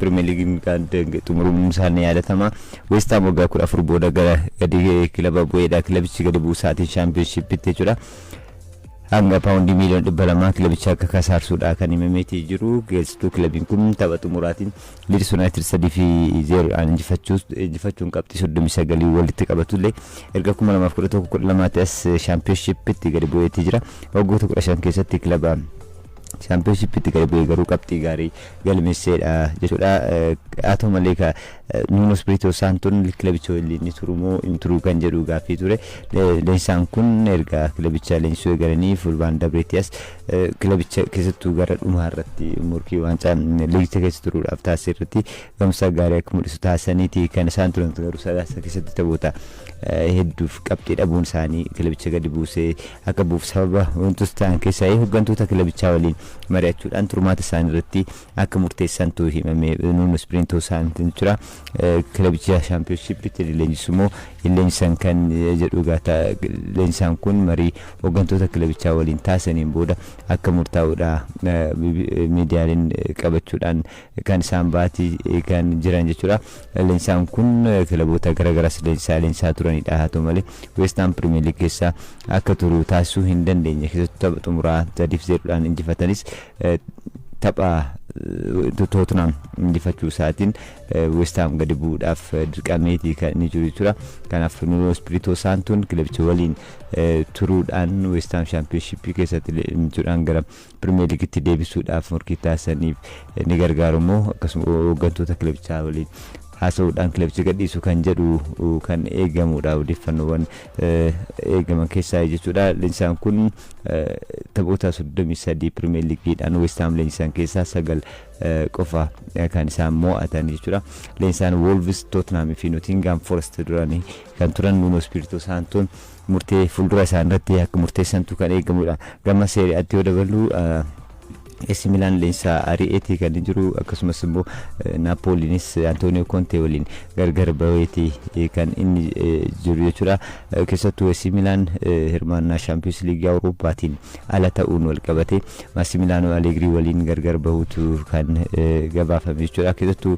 Premier League kan xumuruun isaanii yaadatama. West Ham waggaa 14 booda gadi kilaba bu'eedha. Kilabichi gadi buusaatiin championship itti jechuudha. Hanga paundi miliyoon 200 kilabicha akka kasaarsuudha kan himameeti jiru. Geessituu kilabiin kun tapha xumuraatiin Leeds United 3-0 injifachuun qabxii 39 walitti qabatullee erga 2011-12 as championship itti gadi bu'eeti jira. Waggoota 15 keessatti kilaba championship itti gadi bu'ee garuu qabxii gaarii galmeesseedha jechuudha. Haa ta'u malee Nuno Espirito Santo kilabicha waliin turuu kan jedhu gaaffii ture. Leensaan kun erga kilabicha leensuu eegalanii fulbaan dabreetias kilabicha keessattuu gara dhumaa irratti murkii waancaa liigii keessa turuudhaaf taasise irratti gamsa gaarii akka mul'isu taasisaniiti kan isaan turan garuu sadaasa keessatti taphoota hedduuf qabxii dhabuun isaanii kilabicha gadi buusee akka buuf sababa wantoota ta'an keessaa hooggantoota kilabichaa waliin mari'achuudhaan turmaata isaanii irratti akka murteessantu himame. Nuno Espirito Santo jira kilabicha championship itti leenjisumoo leenjisan kan jedhu gaata. Leenjisaan kun marii hooggantoota kilabichaa waliin taasisaniin booda akka murtaa'uudha miidiyaaleen qabachuudhaan kan isaan baatii kan jiran jechuudha. Leenjisaan kun kilaboota garagaraas leenjisaa turanidha. Haa ta'u malee West Ham Premier League keessa akka turu taasisuu hin dandeenye. Keessattuu tapha xumuraa 3-0 injifatanis tapha Tottenham injifachuu isaatiin West Ham gadi bu'uudhaaf dirqameeti kan inni jiru jechuudha. Kanaaf Nuno Espirito Santo kilabicha waliin turuudhaan West Ham championship keessatti leenji'uudhaan gara Premier League itti deebisuudhaaf murkii taasisaniif ni gargaarumoo akkasuma hooggantoota kilabichaa waliin haasa'uudhaan kilabicha gadhiisu kan jedhu kan eegamuudha. Odeeffannoowwan eegaman keessaa jechuudha. Leenjisaan kun taphoota 33 Premier League'dhaan West Ham leenjisan keessaa 9 qofa kan isaan mo'atan jechuudha. Leenjisaan Wolves, Tottenham fi Nottingham Forest duranii kan turan Nuno Espirito Santo murtee fuuldura isaaniirratti akka murteessantu kan eegamuudha. Gama seeriyaatti yoo dabalu AC Milan leenjisaa ari'eeti kan jiru. Akkasumas immoo Napolinis Antonio Conte waliin gargar baheeti kan inni jiru jechuudha. Keessattuu AC Milan hirmaannaa Champions League Awurooppaatiin ala ta'uun wal qabate Massimiliano Allegri waliin gargar bahuutu kan gabaafame jechuudha. Keessattuu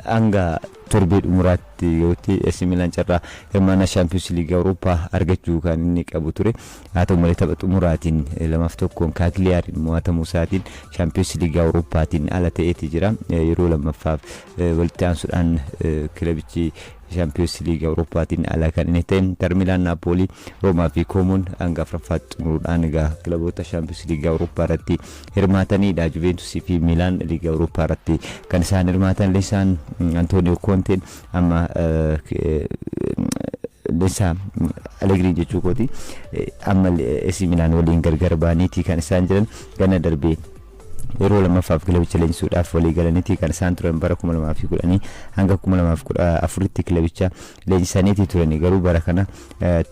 hanga torbee dhumuraatti yooti AC Milan carraa hirmaannaa Champions League Awurooppaa argachuu kan inni qabu ture. Haa ta'u malee tapha xumuraatiin 2-1 Cagliariin mo'atamuu isaatiin Champions League Awurooppaatiin ala ta'eeti jira. Yeroo lammaffaaf walitti aansuudhaan kilabichi Champions League Awurooppaatiin ala kan inni ta'e. Inter Milan, Napoli, Roomaa fi Koomoon hanga afuraffaatti xumuruudhaan egaa kilaboota Champions League Awurooppaa irratti hirmaatanidha. Juventus fi Milan Liiga Awurooppaa irratti kan isaan hirmaatan. Leensaan Antonio Conte amma Leenjisaa Allegri jechuu kooti amma AC Milan waliin gargar baaniiti kan isaan jiran. Ganna darbee yeroo lammaffaaf kilabicha leenjisuudhaaf walii galaniiti kan isaan turan bara 2010 hanga 2014tti kilabicha leenjisaniiti turani. Garuu bara kana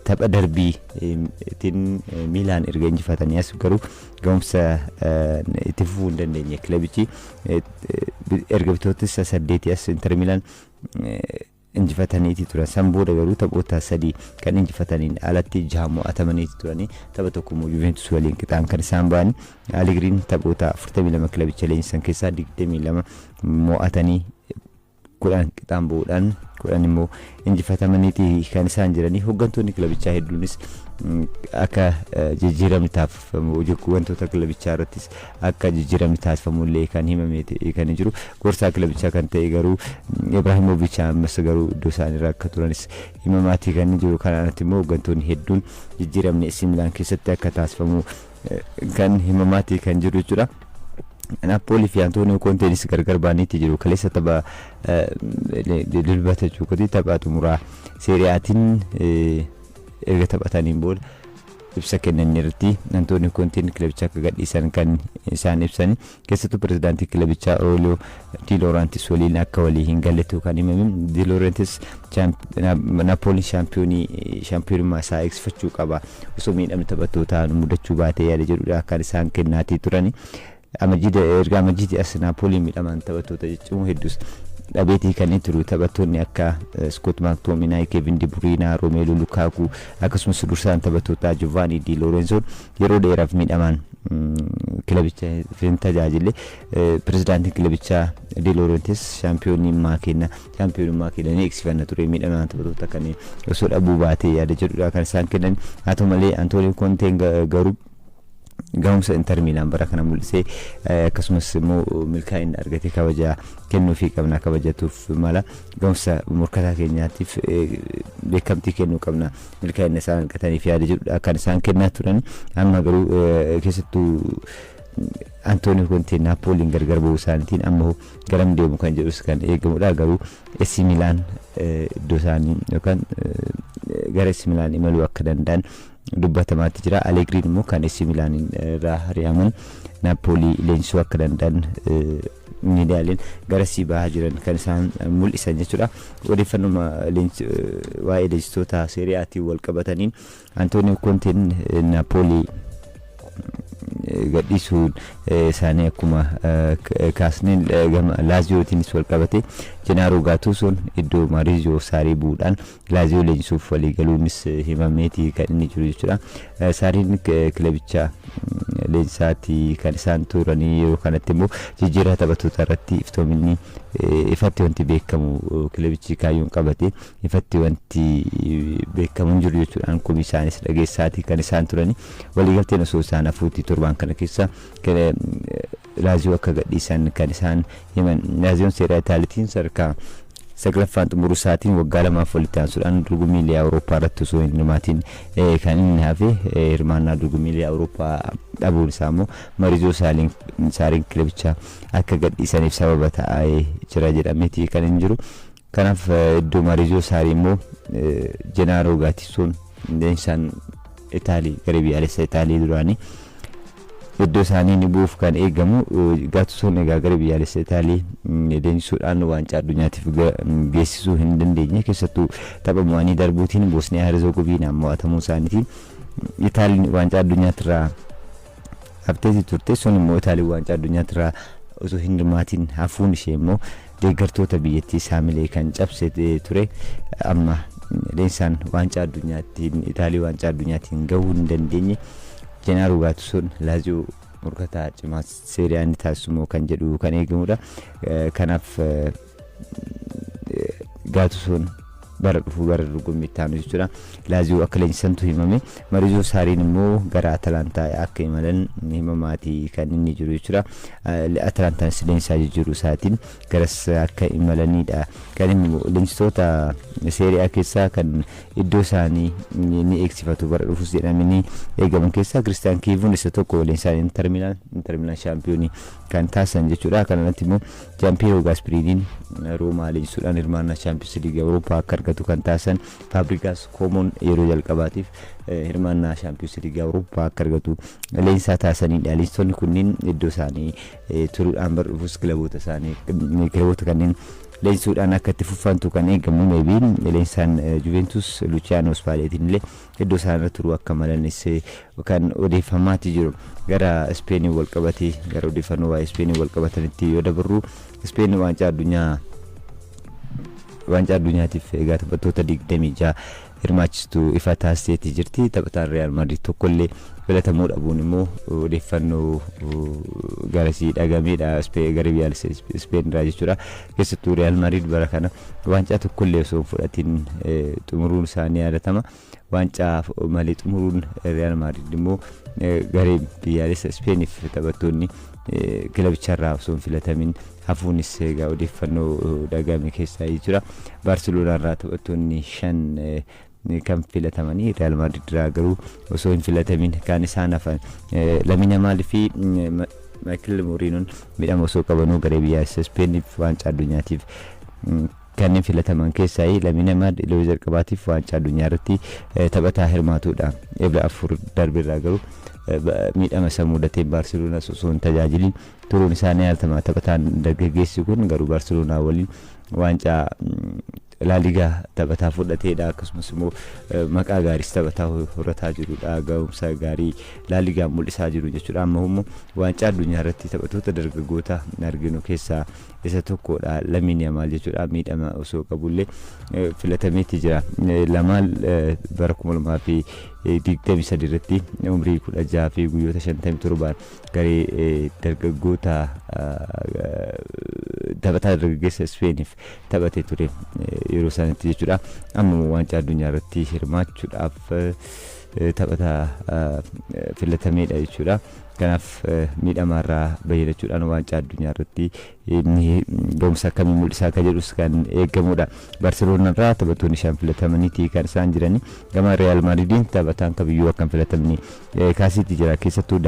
tapha darbiitiin Milan erga injifatanii as garuu ga'umsa itti fufuu hin dandeenye. Kilabichi erga bitootessa 8 as Inter Milan injifataniiti turan. San booda garuu taphoota 3 kan injifataniin alatti 6 mo'atamaniiti turani. Tapha tokko Juventus waliin qixaan kan isaan ba'an. Allegriin taphoota 42 kilabicha leenjisan keessaa 22 mo'atanii 10 qixaan ba'uudhaan 10 immoo injifatamaniiti kan isaan jiranii. Hooggantoonni kilabichaa hedduunis akka jijjiiramni taasifamu wantoota kilabichaa irrattis akka jijjiiramni taasifamullee kan himameeti kan jiru. Gorsaa kilabichaa kan ta'e garuu Ibrahimovic ammas garuu iddoo isaaniirra akka turanis himamaati kan jiru. Kanaanatti immoo hooggantoonni hedduun jijjiiramni AC Milan keessatti akka taasifamu kan himamaati kan jiru jechuudha. Napoli fi Antonio Contenis gargar baaniiti jiru. Kaleessa tapha dilbata jechuudha. Tapha xumuraa seeriyaatiin erga taphataniin booda ibsa kennaniirratti Antonio Conte kilabicha akka gadhiisan kan isaan ibsani. Keessattuu pirezidaantii kilabichaa Aurelio Di Laurentiis waliin akka walii hin galletu kan himame. Di Laurentiis Napoli shaampiyoonummaa isaa eegsifachuu qaba osoo miidhamni taphattootaan mudachuu baatee yaada jedhudha kan isaan kennaatii turani. Erga Amajjiitii as Napoli miidhaman taphattoota jechuun hedduus dhabeetii kan turu. Taphattoonni akka Scott McTominay, Kevin De Bruyne, Romelu Lukaku akkasumas dursaan taphattoota Giovanni Di Lorenzo yeroo dheeraaf miidhaman kilabicha fin tajaajile pirezidaantiin kilabichaa De Laurentiis shaampiyoonummaa kennan eegsifanna ture miidhamaa taphattoota kan osoo dhabuu baatee yaada jedhudha kan isaan kennan haa ta'u malee Antonio Conte garuu gahumsa Inter Milan bara kana mul'isee akkasumas immoo milkaa'ina argate kabaja kennuu fi qabna kabajatuuf mala gahumsa morkataa keenyaatiif beekamtii kennuu qabna milkaa'ina isaan argataniif yaada jedhudha kan isaan kennaa turan amma garuu keessattuu Antonio Conte Napoliin gargar ba'uu isaaniitiin amma garam deemu kan jedhus kan eegamudha garuu AC Milan iddoo isaanii yookaan gara AC Milan imaluu akka danda'an dubbatamaatti jira. Allegri immoo kan AC Milan irraa hari'aman Napoli leenjisuu akka danda'an miidiyaaleen gara bahaa jiran kan isaan mul'isan jechuudha. Odeeffannoo waa'ee leenjistoota Serie Aatiin wal qabataniin Antonio Conte Napoli gadhiisuun isaanii akkuma kaasneen gama Laaziyootiinis wal qabate Gennaro Gattusoon iddoo Maurizio Sarri bu'uudhaan Laaziyoo leenjisuuf waliigaluunis himameeti kan inni jiru jechuudha. Sarriin kilabicha leenjisaatti kan isaan turanii yeroo kanatti immoo jijjiirraa taphattoota irratti iftoominni ifatti wanti beekamu kilabichi kaayyoon qabate ifatti wanti beekamu jiru jechuudhaan komii isaanis dhageessaati kan isaan turanii waliigalteen osoo isaan hafuutti torban kana keessa Laaziyoo akka gadhiisan kan isaan himan. Laaziyoon Serie Itaaliitiin sadarkaa saglaffaan xumuruu isaatiin waggaa lamaaf walitti aansuudhaan dorgommii Awurooppaa irratti osoo hin hirmaatin kan inni hafe hirmaannaa dorgommii Awurooppaa dhabuun isaa immoo Maurizio Sarriin kilabicha akka gadhiisaniif sababa ta'ee jira jedhameeti kan hin jiru. Kanaaf iddoo Maurizio Sarri immoo Gennaro Gattusoon leenjisaan Itaalii gara biyyaalessa Itaalii duraanii iddoo isaanii ni buuf kan eegamu. Gattusoon egaa gara biyyaalessa Itaalii leenjisuudhaan waancaa addunyaatiif geessisuu hin dandeenye keessattuu tapha mo'anii darbuutiin Bosniyaa Herzegoviinaan mo'atamuu isaaniitiin Itaaliin waancaa addunyaatiirraa hafteeti turte. Sun immoo Itaaliin waancaa addunyaatiirraa osoo hin hirmaatin hafuun ishee immoo deeggartoota biyyattii saamilee kan cabse ture. Amma leenjisaan waancaa addunyaatiin Itaalii waancaa addunyaatiin gahuu hin dandeenye Gennaro Gattusoon Laaziyoo morkataa cimaa Serie A taasisuu kan jedhu kan eegamudha. Kanaaf Gattusoon bara dhufu gara dorgommii taanu jechuudha. Laaziyoo akka leenjisantu himame. Maurizio Sarriin immoo gara Atalantaa akka imalan himamaati kan inni jiru jechuudha. Atalantaan leenjisaa jiru isaatiin garas akka imalanidha. Kan inni leenjistoota Serie A keessaa kan iddoo isaanii ni eegsifatu bara dhufus jedhamanii eegaman keessaa Christian Chiellini isa tokko leenjisaan Inter Milan shaampiyoonii kan taasisan jechuudha. Kanarratti immoo Gianpiero Gasperiniin Roomaa leenjisuudhaan hirmaannaa Champions League Awurooppaa akka argatu kan taasisan. Fabregas Coman yeroo jalqabaatiif hirmaannaa Champions League Awurooppaa akka argatu leenjisaa taasisanidha. Leenjistoonni kunniin iddoo isaanii turuudhaan bara dhufus kilaboota kanneen leenjisuudhaan akka itti fufantu kan eegamu. Meebiin leenjisaan Juventus Luciano Spallettiin illee iddoo isaanii turuu akka malanis kan odeeffamaatti jiru. Gara Spain wal qabatee gara odeeffannoo waa'ee Spain wal qabatanitti yoo dabarru Spain waancaa addunyaatiif egaa taphattoota 26 hirmaachistu ifa taasiseeti jirti. Taphataan Real Madrid tokkollee filatamuu dhabuun immoo odeeffannoo garasii dhagameedha gara biyyaalessa Spain irraa jechuudha. Keessattuu Real Madrid bara kana waancaa tokkollee osoo fudhatiin xumuruun isaanii yaadatama. Waancaa malee xumuruun Real Madrid immoo garee biyyaalessa Spainiif taphattoonni kilabicharraa osoo hin filatamin hafuunis egaa odeeffannoo dhagame keessaa jechuudha. Barcelona irraa taphattoonni 5 kan filatamanii Real Madrid irraa garuu osoo hin filatamin kan isaan hafan Lamine Yamal fi Michael Merino midhama osoo qabanuu garee biyyaalessa Spainiif waancaa addunyaatiif kanneen filataman keessaa Lamine Yamal yeroo jalqabaatiif waancaa addunyaa irratti taphataa hirmaatudha. Ebla 4 darbirraa garuu midhama isa mudatee Barcelona osoo hin tajaajilin turuun isaanii yaaltama. Taphataan dargaggeessi kun garuu Barcelona waliin waancaa La Liga taphataa fudhateedha. Akkasumas immoo maqaa gaariis taphataa horataa jirudha. Gahumsa gaarii La Liga mul'isaa jiru jechuudha. Amma immoo waancaa addunyaa irratti taphattoota dargaggoota arginu keessaa isa tokkodha. Lamine Yamal jechuudha miidhama osoo qabullee filatameetti jira. Lamaan bara 2023 irratti umrii 16 fi guyyoota 57 garee dargaggoota taphataa dargaggeessa Spainiif taphatee ture yeroo sanitti jechuudha. Amma waancaa addunyaa irratti hirmaachuudhaaf taphataa filatameedha jechuudha. Kanaaf miidhamaarraa bayyanachuudhaan waancaa addunyaa irratti gahumsa akkamii mul'isaa akka jedhus kan eegamudha. Barceloona irraa taphattoonni 5 filatamaniiti kan isaan jirani. Gama Real Madridiin taphataan kamiyyuu akka filatamni kaasitti jira. Keessattuu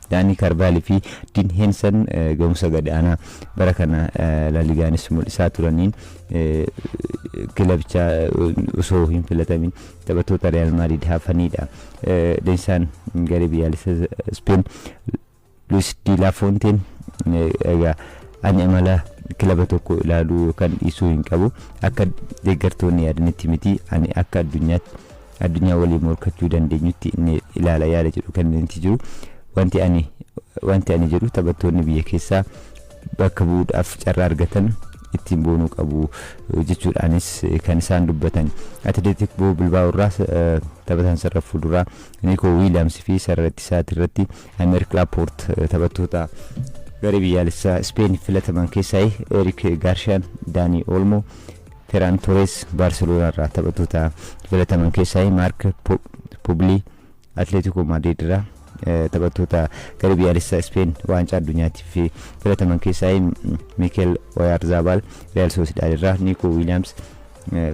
Dani Carvajal fi Dean Henderson gahumsa gadaanaa bara kana La Ligaanis mul'isaa turaniin kilabicha osoo hin filatamin taphattoota Real Madrid hafanidha. Deensaan garee biyyaalessa Spain Luis de la Fontaine egaa ani amala kilaba tokko ilaaluu kan dhiisuu hin qabu. Akka deeggartoonni yaadanitti miti ani akka addunyaa waliin morkachuu dandeenyutti inni ilaala yaada jedhu kan inni jiru. Wanti ani jedhu taphattoonni biyya keessaa bakka bu'uudhaaf carraa argatan ittiin boonuu qabu jechuudhaanis kan isaan dubbatan. Atletico Bilbao irraa taphataan sarara fuulduraa Nico Williams fi sarara ittisaati irratti Aymeric Laporte taphattoota garee biyyaalessaa Spain filataman keessaa Eric Garcia, Dani Olmo, Ferran Torres Barcelona irraa taphattoota filataman keessaa Marc Pobli Atletico Madrid irraa taphattoota garee biyyaalessaa Spain waancaa addunyaatiif filataman keessaa Mikel Oyarzabal Real Sociedad irraa, Nico Williams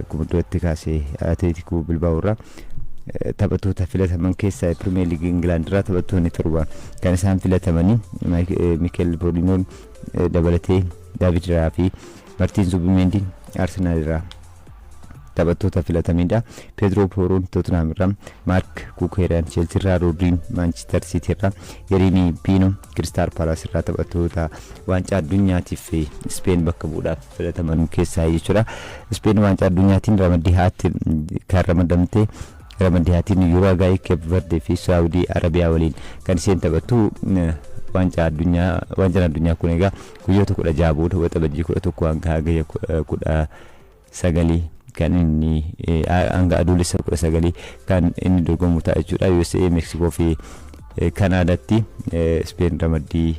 kumudootti kaasee Atletico Bilbao irraa taphattoota filataman keessaa Premier League England irraa taphattoonni 7 kan isaan filatamanii Mikel Bolino dabalatee David Raya fi Martin Zubimendi Arsenal irraa taphattoota filatamidha. Pedro Porro Tottenham irraa, Marc Cucurella Chelsea irraa, Rodri Manchester City irraa, Yeremy Pino Crystal Palace irraa taphattoota waancaa addunyaatiif Spain bakka bu'uudhaaf filataman keessaa jechuudha. Spain waancaa addunyaatiin ramaddihaatti kan ramadamte ramaddihaattiin Uruguay, Cape Verde fi Saudi Arabia waliin kan isheen taphattu. Waancaan addunyaa kun egaa guyyoota 16 booda waxabajjii 11 hanga 19 kan inni hanga adoolessa 19 kan inni dorgomu ta'a jechuudha. USA, Mexico fi Kanaadaatti Spain ramaddii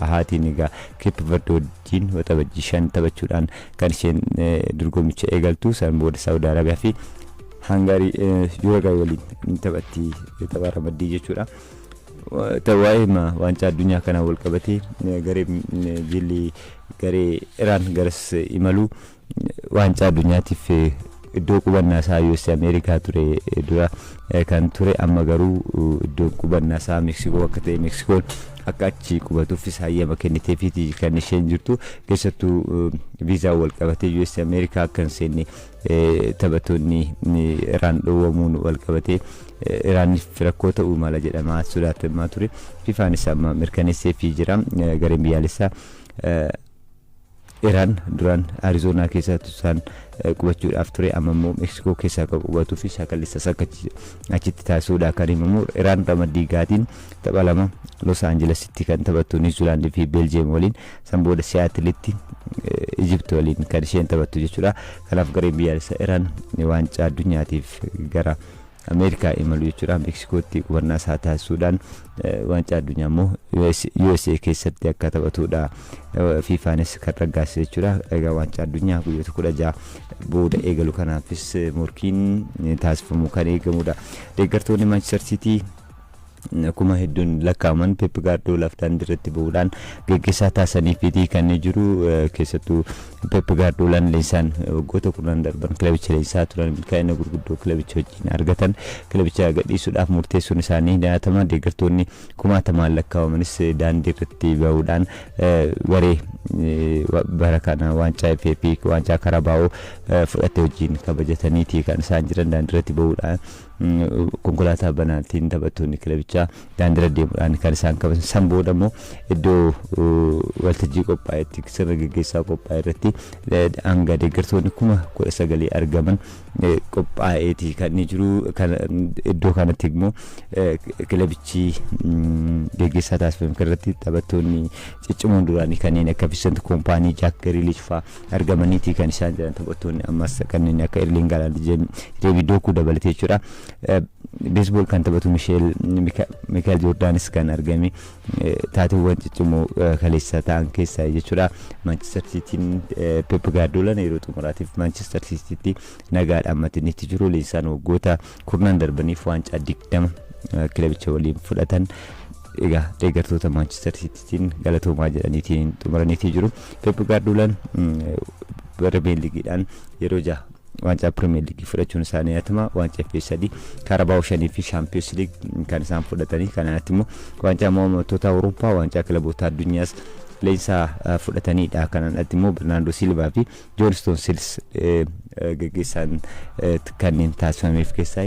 haatiin egaa Cape Verde wajjin waxabajjii 5 taphachuudhaan kan isheen dorgomicha eegaltu. San booda Saudi Arabia fi Hungary Uruguay waliin taphatti tapha ramaddii jechuudha. Tawaa'ee waancaa addunyaa kana wal qabatee jilli garee Iraan garas imalu waancaa addunyaatiif iddoo qubannaa isaa USA Ameerikaa ture dura kan ture, amma garuu iddoo qubannaa isaa Meeksikoo akka ta'e Meeksikoon akka achi qubatuufis hayyama kenniteefiiti kan isheen jirtu. Keessattuu viizaa wal qabatee USA Ameerikaa akka hin seenne taphattoonni Iraan dhoowwamuun wal qabatee Iraaniif rakkoo ta'uu mala jedhamaa sodaatamaa ture. Fifaanis amma mirkaneesseefii jira. Gareen biyyaalessaa Iraan duraan Arizoonaa keessatti isaan qubachuudhaaf ture, amma immoo Meeksikoo keessaa akka qubatuu fi shaakallisa akka achitti taasisuudha kan himamu. Iraan ramaddii gaatiin tapha 2 Los Angelesitti kan taphattu New Zealand fi Belgium waliin, san booda Seattle'itti Egypt waliin kan isheen taphattu jechuudha. Kanaaf gareen biyyaalessaa Iraan waancaa addunyaatiif gara Ameerikaa imalu jechuudha. Meeksikootti qubannaa isaa taasisuudhaan waancaa addunyaa immoo USA keessatti akka taphatudha. Fifaanis kan raggaasise jechuudha. Egaa waancaa addunyaa guyyoota 16 booda eegalu kanaafis morkiin taasifamu kan eegamudha. Deeggartoonni Manchester City akkuma hedduun lakkaaman Pep Guardiola daandiirratti bahuudhaan geggeessaa taasisaniifi kan jiru. Keessattuu Pep Guardiola leensaan waggoota 10 darban kilabicha leensaa turan milkaa'ina gurguddoo kilabicha wajjin argatan kilabicha gadhiisuudhaaf murteessuun isaanii daatama. Deeggartoonni 1000 lakkaawamanis daandiirratti bahuudhaan waree bara kana waancaa FA waancaa Karabaa'oo fudhate wajjin kabajataniiti kan isaan jiran daandiirratti bahuudhaan konkolaataa banaatiin taphattoonni kilabichaa daandira deemuudhaan kan isaan qaban san booda immoo iddoo waltajjii qophaa'etti sirna gaggeessaa qophaa'e irratti hanga deeggartoonni 19,000 argaman qophaa'eeti kan inni jiru. Iddoo kanatti immoo kilabichi gaggeessaa taasifame irratti taphattoonni ciccimoon duraanii kanneen akka Vincent Kompany, Jack Grealish fa'aa argamaniiti kan isaan jiran taphattoonni ammas kanneen akka Erling Haaland, David Doku dabalatee jechuudha. Baseball kan taphatu Michael Jordanis kan argame taateewwan ciccimoo kaleessa ta'an keessaa jechuudha. Manchester Cityin Pep Guardiola yeroo xumuraatiif Manchester Citytti nagaadhaan matinitti jiru. Leensaan waggoota kurnan darbaniif waancaa 20 kilabicha waliin fudhatan. Egaa deeggartoota Manchester Citytiin galatoomaa jedhaniitiin xumuraniitii jiru. Pep Guardiolaan Premier League'dhaan yeroo 6 waancaa Premier League fudhachuun isaanii atama waancaa FA3 Carabao 5 fi Champions League kan isaan fudhatanii kanatti immoo waancaa mo'amtoota Awurooppaa waancaa kilaboota addunyaas leensaa fudhataniidha. Kanatti immoo Bernardo Silva fi John Stones gaggeessaan kanneen taasifameef keessaa